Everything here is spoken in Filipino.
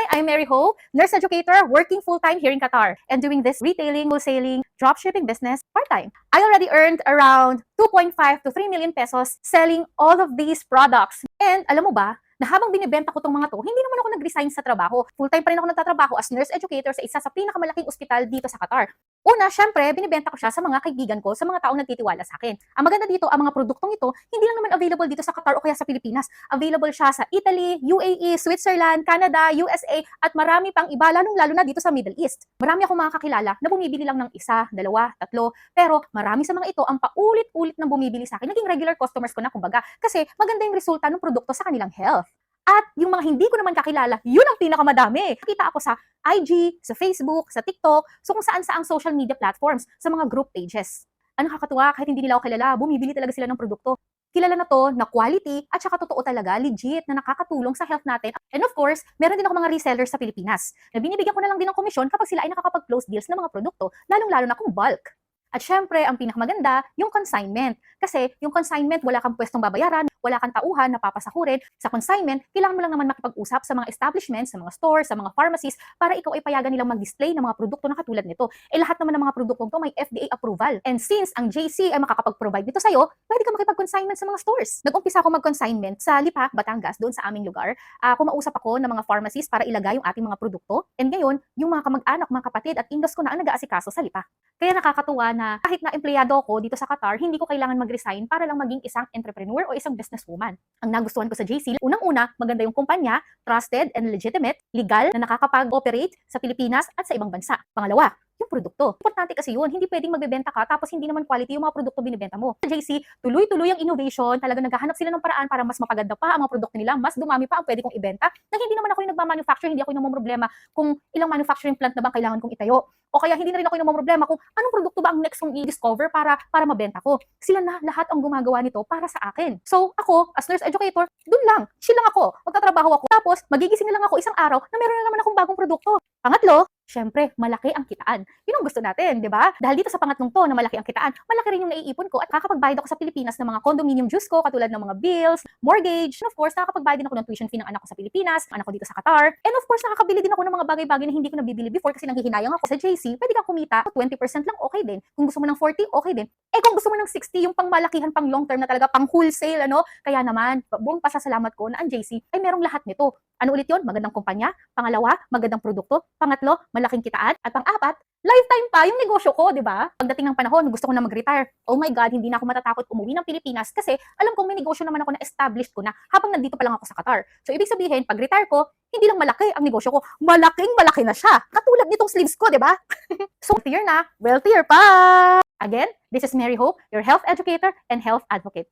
Hi, I'm Mary Ho, nurse educator working full-time here in Qatar and doing this retailing, wholesaling, dropshipping business part-time. I already earned around 2.5 to 3 million pesos selling all of these products. And alam mo ba, na habang binibenta ko tong mga to, hindi naman ako nag-resign sa trabaho. Full-time pa rin ako nagtatrabaho as nurse educator sa isa sa pinakamalaking ospital dito sa Qatar. Una, syempre, binibenta ko siya sa mga kaibigan ko, sa mga taong nagtitiwala sa akin. Ang maganda dito, ang mga produktong ito, hindi lang naman available dito sa Qatar o kaya sa Pilipinas. Available siya sa Italy, UAE, Switzerland, Canada, USA, at marami pang iba, lalong-lalo na dito sa Middle East. Marami akong mga kakilala na bumibili lang ng isa, dalawa, tatlo, pero marami sa mga ito ang paulit-ulit na bumibili sa akin. Naging regular customers ko na, kumbaga, kasi maganda yung resulta ng produkto sa kanilang health. At yung mga hindi ko naman kakilala, yun ang pinakamadami. Nakita ako sa IG, sa Facebook, sa TikTok, so kung saan-saang social media platforms, sa mga group pages. Ang nakakatuwa, kahit hindi nila ako kilala, bumibili talaga sila ng produkto. Kilala na to, na quality, at saka totoo talaga, legit, na nakakatulong sa health natin. And of course, meron din ako mga resellers sa Pilipinas, na binibigyan ko na lang din ng komisyon kapag sila ay nakakapag-close deals ng mga produkto, lalong-lalo na kung bulk. At syempre, ang pinakamaganda, yung consignment. Kasi yung consignment, wala kang pwestong babayaran, wala kang tauhan na papasakurin. Sa consignment, kailangan mo lang naman makipag-usap sa mga establishments, sa mga stores, sa mga pharmacies, para ikaw ay payagan nilang mag-display ng mga produkto na katulad nito. Eh lahat naman ng mga produktong to may FDA approval. And since ang JC ay makakapag-provide nito sa'yo, pwede ka makipag-consignment sa mga stores. Nag-umpisa ako mag-consignment sa Lipa, Batangas, doon sa aming lugar. Kumausap ako ng mga pharmacies para ilagay yung ating mga produkto. And ngayon, yung mga kamag-anak, mga kapatid at in-laws ko na ang nag-aasikaso sa Lipa. Kaya nakakatuwa na kahit na empleyado ako dito sa Qatar, hindi ko kailangan mag-resign para lang maging isang entrepreneur o isang businesswoman. Ang nagustuhan ko sa JC, unang-una, maganda yung kumpanya, trusted and legitimate, legal na nakakapag-operate sa Pilipinas at sa ibang bansa. Pangalawa, yung produkto. Importante kasi yun, hindi pwedeng magbebenta ka tapos hindi naman quality yung mga produkto binibenta mo. Sa JC, tuloy-tuloy ang innovation, talagang naghahanap sila ng paraan para mas mapaganda pa ang mga produkto nila, mas dumami pa ang pwede kong ibenta, na hindi naman ako yung nagmamanufacture, hindi ako yung problema kung ilang manufacturing plant na bang kailangan kong itayo. O kaya hindi na rin ako yung problema kung anong produkto ba ang next kong i-discover para mabenta ko. Sila na lahat ang gumagawa nito para sa akin. So ako, as nurse educator, dun lang, chill lang ako, magtatrabaho ako. Tapos magigising na lang ako isang araw na meron na naman akong bagong produkto. Pangatlo, syempre, malaki ang kitaan. Yun ang gusto natin, di ba? Dahil dito sa pangatlong to na malaki ang kitaan, malaki rin yung naiipon ko at nakakapagbayad ako sa Pilipinas ng mga condominium dues ko, katulad ng mga bills, mortgage, and of course, nakakapagbayad din ako ng tuition fee ng anak ko sa Pilipinas, anak ko dito sa Qatar, and of course, nakakabili din ako ng mga bagay-bagay na hindi ko nabibili before kasi nanghihinayang ako sa JC, pwede kang kumita, 20% lang okay din. Kung gusto mo ng 40, okay din. Eh kung gusto mo ng 60, yung pangmalakihan, pang long term na talaga, pang wholesale, ano? Kaya naman, buong pasasalamat ko na ang JC ay merong lahat nito. Ano ulit yun? Magandang kumpanya. Pangalawa, magandang produkto. Pangatlo, malaking kitaan. At pang-apat, lifetime pa yung negosyo ko, di ba? Pagdating ng panahon, gusto ko na mag-retire. Oh my God, hindi na ako matatakot umuwi ng Pilipinas kasi alam kong may negosyo naman ako na established ko na habang nandito pa lang ako sa Qatar. So, ibig sabihin, pag retire ko, hindi lang malaki ang negosyo ko, malaking malaki na siya. Katulad nitong sleeves ko, di ba? So, wealthier na, wealthier pa! Again, this is Mary Ho, your health educator and health advocate.